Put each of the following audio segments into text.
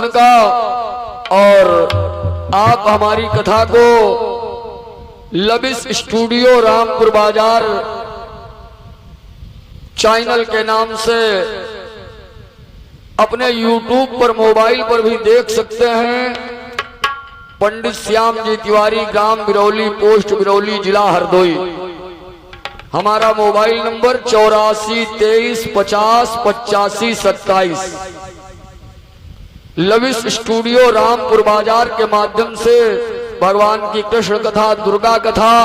प्रश्न का, और आप हमारी कथा को लबिस स्टूडियो रामपुर बाजार चैनल के नाम से अपने YouTube पर मोबाइल पर भी देख सकते हैं। पंडित श्याम जी तिवारी, ग्राम बिरौली, पोस्ट बिरौली, जिला हरदोई। हमारा mobile number 84 23 50 85 27। Lavish studio Rampur बाजार के माध्यम से भगवान की कृष्ण कथा, दुर्गा कथा,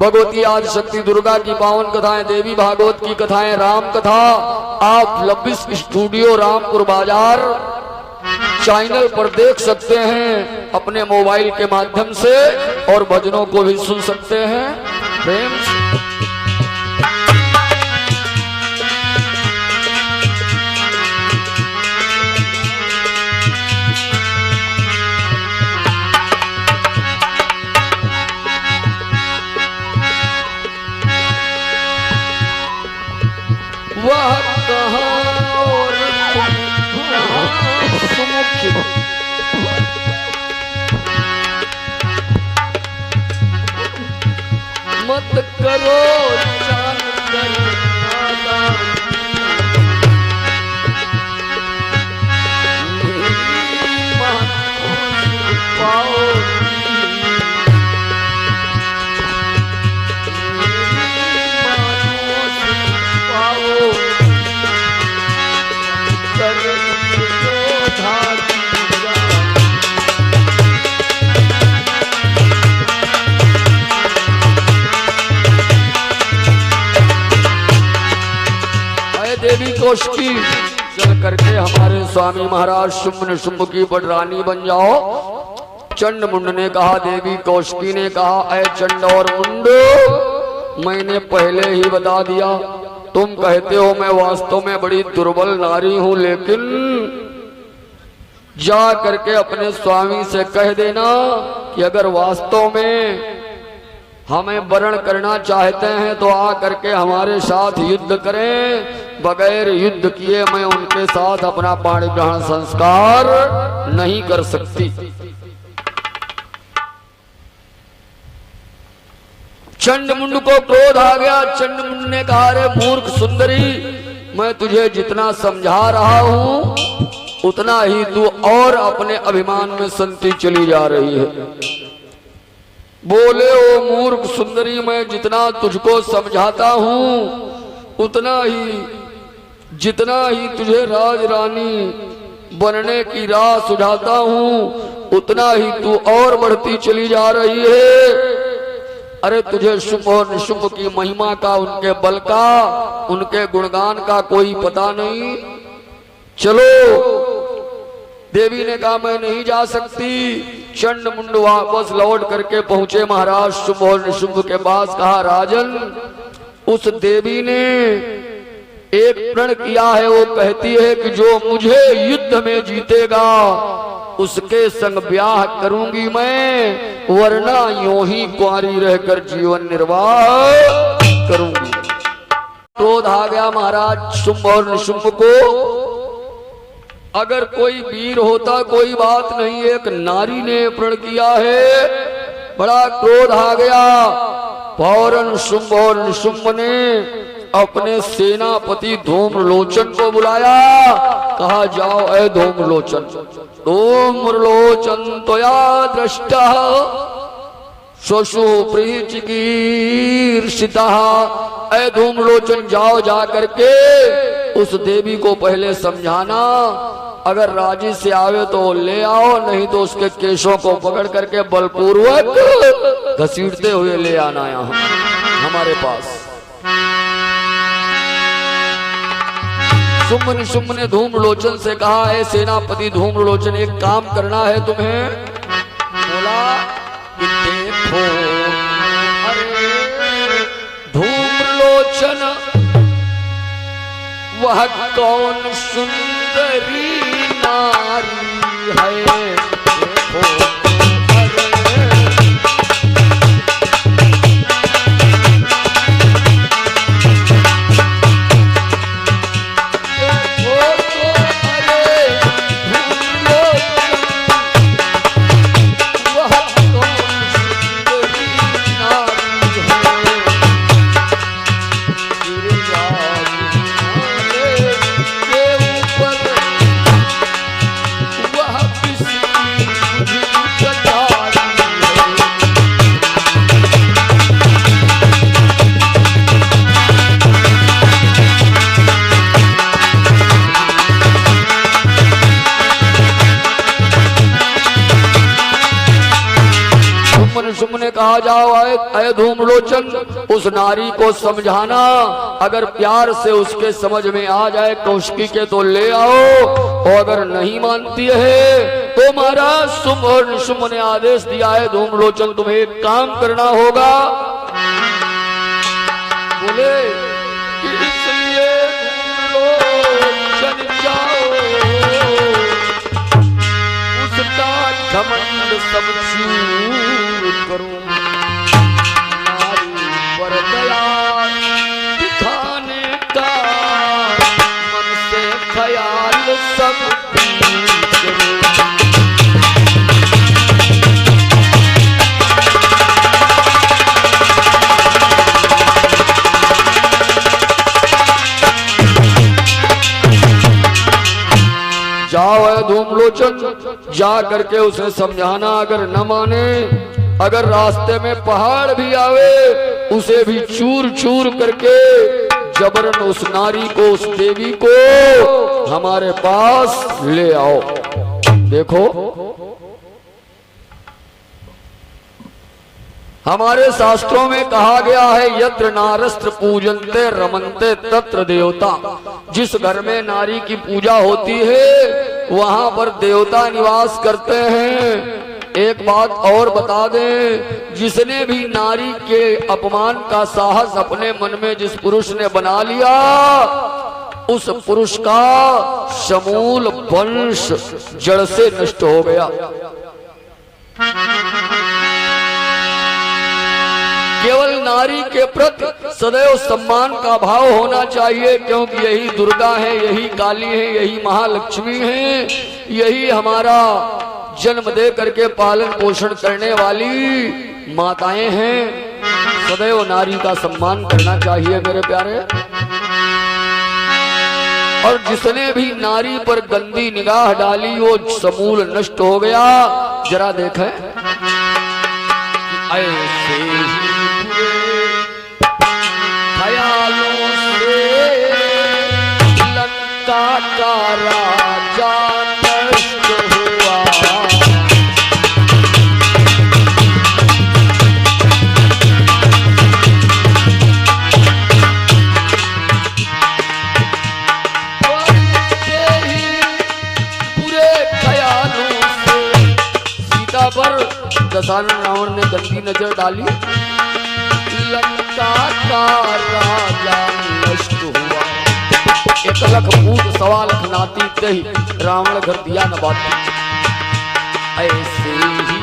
भगवती आदि शक्ति दुर्गा की पावन कथाएं, देवी भागवत की कथाएं, राम कथा आप लविश स्टूडियो रामपुर बाजार चैनल पर देख सकते हैं अपने मोबाइल के माध्यम से, और भजनों को भी सुन सकते हैं प्रेम से। वह कहाँ और सुमुख मत करो जान कर नादान, पाओ देवी कोश की चल करके हमारे स्वामी महाराज शुंभ ने शुंभ की बड़रानी बन जाओ। चंड मुंड ने कहा, देवी कौशिकी ने कहा, ऐ चंड और मुंड, मैंने पहले ही बता दिया, तुम कहते हो मैं वास्तव में बड़ी दुर्बल नारी हूं, लेकिन जा करके अपने स्वामी से कह देना कि अगर वास्तव में हमें वरण करना चाहते हैं तो आ करके हमारे साथ युद्ध करें। बगैर युद्ध किए मैं उनके साथ अपना पाणी ग्रहण संस्कार नहीं कर सकती। चंडमुंड को क्रोध आ गया। चंडमुंड ने कहा, रे मूर्ख सुंदरी, मैं तुझे जितना समझा रहा हूं उतना ही तू और अपने अभिमान में संती चली जा रही है। बोले, ओ मूर्ख सुंदरी, मैं जितना तुझको समझाता हूं उतना ही, जितना ही तुझे राज रानी बनने की राह सुझाता हूं उतना ही तू और बढ़ती चली जा रही है। अरे तुझे शुभ और निशुभ की महिमा का, उनके बल का, उनके गुणगान का कोई पता नहीं। चलो। देवी ने कहा, मैं नहीं जा सकती। चंडमुंड वापस लौट करके पहुंचे महाराज शुभ और निशुभ के पास। कहा, राजन, उस देवी ने एक प्रण किया है, वो कहती है कि जो मुझे युद्ध में जीतेगा उसके संग ब्याह करूंगी मैं, वरना यूं ही कुंवारी रहकर जीवन निर्वाह करूंगी। क्रोध आ गया महाराज शुंभ और निशुंभ को। अगर कोई वीर होता कोई बात नहीं, एक नारी ने प्रण किया है, बड़ा क्रोध आ गया। फौरन शुंभ और निशुंभ ने अपने सेनापति धूम्रलोचन को बुलाया। कहा, जाओ ऐ धूम्रलोचन, धूम्रलोचन त्वया दृष्टा शोषु प्रीचिकीर्षिता। ऐ धूम्रलोचन, जाओ जा करके उस देवी को पहले समझाना, अगर राजी से आवे तो ले आओ, नहीं तो उसके केशों को पकड़ करके बलपूर्वक घसीटते हुए ले आना यहाँ हमारे पास। शुंभ निशुंभ ने धूम्रलोचन से कहा, है सेनापति धूम्रलोचन, एक काम करना है तुम्हें। बोला कि देखो, अरे धूम्रलोचन, वह कौन सुंदरी नारी है, देखो शुम्भ ने कहा, जाओ अय धूम्रलोचन, उस नारी को समझाना, अगर प्यार से उसके समझ में आ जाए कौशिकी के तो ले आओ, और अगर नहीं मानती है तो महाराज शुम्भ और निशुम्भ ने आदेश दिया है, धूम्रलोचन तुम्हें एक काम करना होगा। बोले इसलिए धूम्रलोचन जाओ, उसका घमंड सब चूर करो, नारी पर दया दिखाने का मन से ख्याल सब करो। जाओ है धूम्रलोचन, जा करके उसे समझाना, अगर न माने, अगर रास्ते में पहाड़ भी आवे उसे भी चूर चूर करके जबरन उस नारी को, उस देवी को हमारे पास ले आओ। देखो हमारे शास्त्रों में कहा गया है, यत्र नारस्त्र पूजन्ते रमन्ते तत्र देवता। जिस घर में नारी की पूजा होती है वहां पर देवता निवास करते हैं। एक बात और बता दें, जिसने भी नारी के अपमान का साहस अपने मन में जिस पुरुष ने बना लिया, उस पुरुष का समूल वंश जड़ से नष्ट हो गया। केवल नारी के प्रति सदैव सम्मान का भाव होना चाहिए, क्योंकि यही दुर्गा है, यही काली है, यही महालक्ष्मी है, यही हमारा जन्म दे करके पालन पोषण करने वाली माताएं हैं। सदैव नारी का सम्मान करना चाहिए मेरे प्यारे। और जिसने भी नारी पर गंदी निगाह डाली वो समूल नष्ट हो गया। जरा देखें, ऐसे ख्यालों से लंका का राजा नष्ट हुआ। बुरे ख्यालों से सीता पर दशानन रावण ने गंदी नजर डाली। लंका का राजा नष्ट हुआ। एक लख पूत सवा लख नाती दही, रावण घर दिया न बाती। ऐसे ही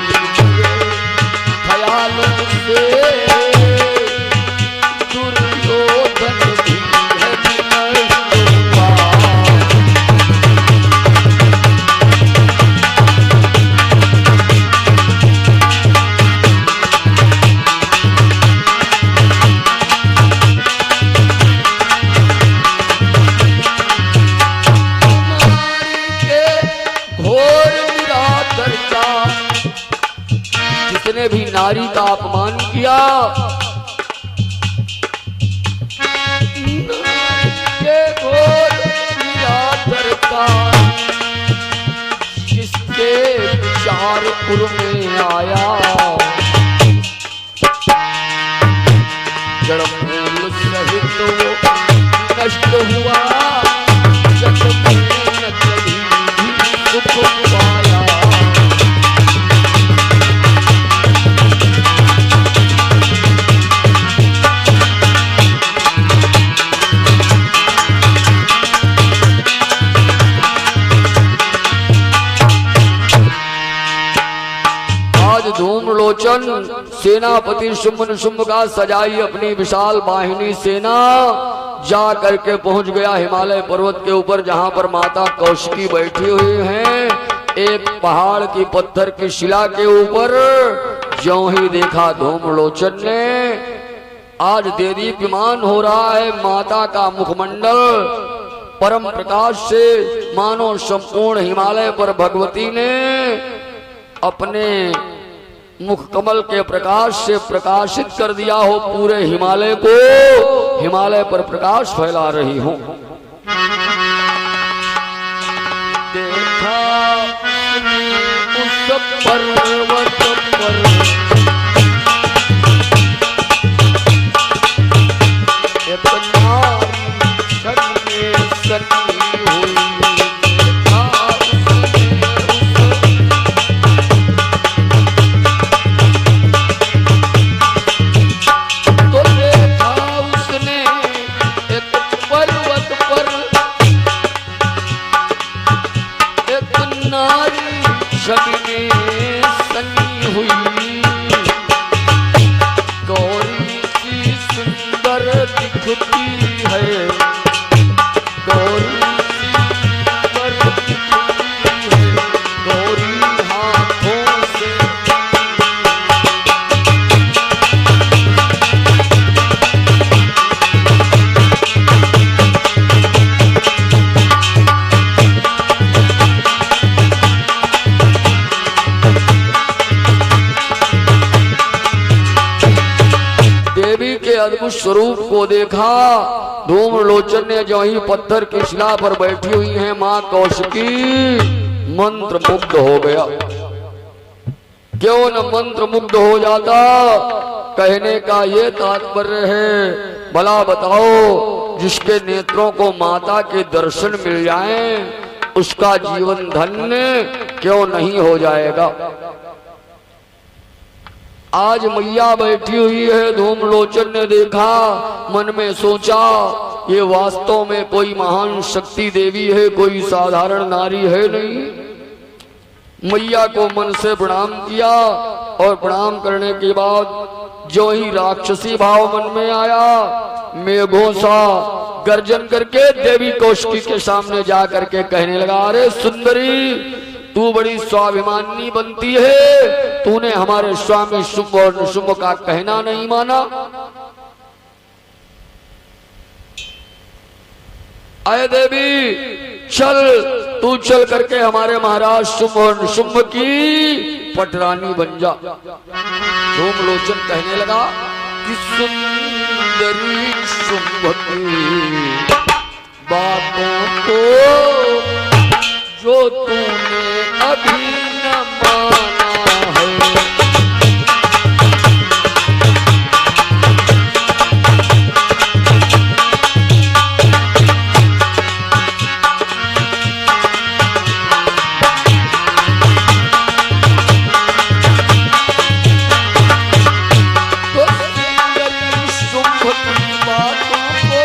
ख्यालों से दुर्योधन भी है नष्ट हुआ। जिसने भी नारी का अपमान किया, के घोर निरादर का, जिसके विचार पुर में आया, जड़ मूल सहित वो नष्ट हुआ। जग में न कभी सुख पाया। धूम्रलोचन सेनापति शुम्भ निशुम्भ का सजाई अपनी विशाल वाहिनी सेना जा करके पहुंच गया हिमालय पर्वत के ऊपर, जहां पर माता कौशिकी बैठी हुई हैं। एक पहाड़ की पत्थर की शिला के ऊपर ज्यों ही देखा धूम्रलोचन ने, आज देदीप्यमान हो रहा है माता का मुखमंडल परम प्रकाश से, मानो संपूर्ण हिमालय पर भगवती ने अपने मुख कमल के प्रकाश से प्रकाशित कर दिया हो। पूरे हिमालय को, हिमालय पर प्रकाश फैला रही हो। देखा उस पर्वत पर तुम्हारी छवि में सनी हुई, गौरी की सुंदर दिखती है, गौरी अद्भुत स्वरूप को देखा। धूम्रलोचन ने जो ही पत्थर की शिला पर बैठी हुई है मां कौशिकी, मंत्र मुग्ध हो गया। क्यों न मंत्र मुग्ध हो जाता। कहने का ये तात्पर्य है, भला बताओ जिसके नेत्रों को माता के दर्शन मिल जाएं, उसका जीवन धन्य क्यों नहीं हो जाएगा। आज मैया बैठी हुई है, धूम्रलोचन ने देखा, मन में सोचा ये वास्तव में कोई महान शक्ति देवी है, कोई साधारण नारी है नहीं। मैया को मन से प्रणाम किया और प्रणाम करने के बाद जो ही राक्षसी भाव मन में आया, मेघों सा गर्जन करके देवी कौशिकी के सामने जा करके कहने लगा, अरे सुंदरी, तू बड़ी स्वाभिमानी बनती है, तूने हमारे स्वामी शुंभ और निशुंभ का कहना नहीं माना। अय देवी, चल तू चल करके हमारे महाराज शुंभ और निशुंभ की पटरानी बन जा। धूम्रलोचन कहने लगा कि सुंदरी शुंभ की बातों को जो तूने अभी न माना है, तो सुंदरी शुंभ की बातों को।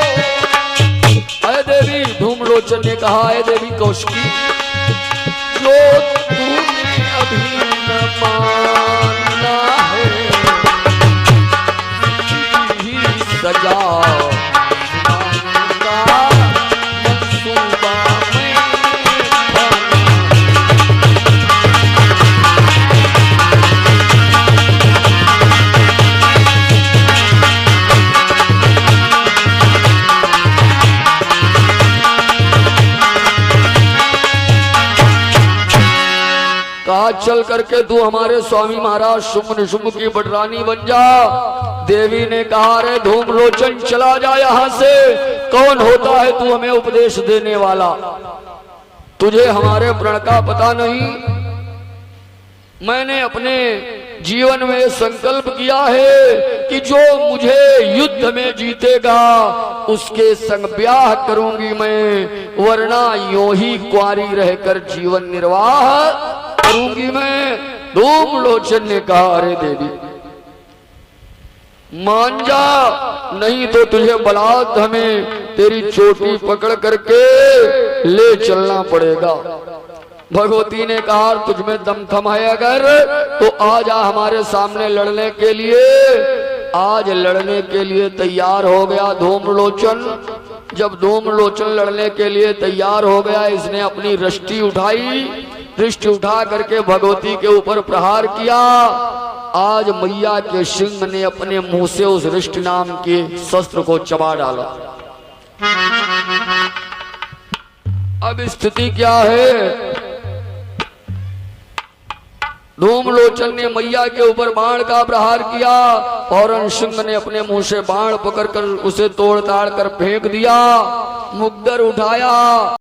अय देवी, धूम्रलोचन ने कहा, अय देवी कौशिकी, जो तूने अभी न माना है, ही सजा का मंसूबा में कहा, चल करके तू हमारे स्वामी महाराज शुंभ निशुंभ की पटरानी बन जा। देवी ने कहा, रे धूम्रलोचन, चला जा यहाँ से। कौन होता है तू हमें उपदेश देने वाला? तुझे हमारे प्रण का पता नहीं। मैंने अपने जीवन में संकल्प किया है कि जो मुझे युद्ध में जीतेगा उसके संग ब्याह करूंगी मैं, वरना यूं ही कुंवारी रहकर जीवन निर्वाह करूंगी मैं। धूम्रलोचन ने कहा, अरे देवी मान जा, नहीं तो तुझे बलात् हमें तेरी चोटी पकड़ करके ले चलना पड़ेगा। भगवती ने कहा, तुझमें दम थम है अगर तो आ जा हमारे सामने लड़ने के लिए। आज लड़ने के लिए तैयार हो गया धूम्रलोचन। जब धूम्रलोचन लड़ने के लिए तैयार हो गया, इसने अपनी रष्टि उठाई, दृष्टि उठा करके भगवती के ऊपर प्रहार किया। आज मैया के सिंह ने अपने मुंह से उस रिष्ट नाम के शस्त्र को चबा डाला। अब स्थिति क्या है? धूम्रलोचन ने मैया के ऊपर बाण का प्रहार किया, फौरन सिंह ने अपने मुंह से बाण पकड़कर उसे तोड़ ताड़ कर फेंक दिया। मुग्दर उठाया,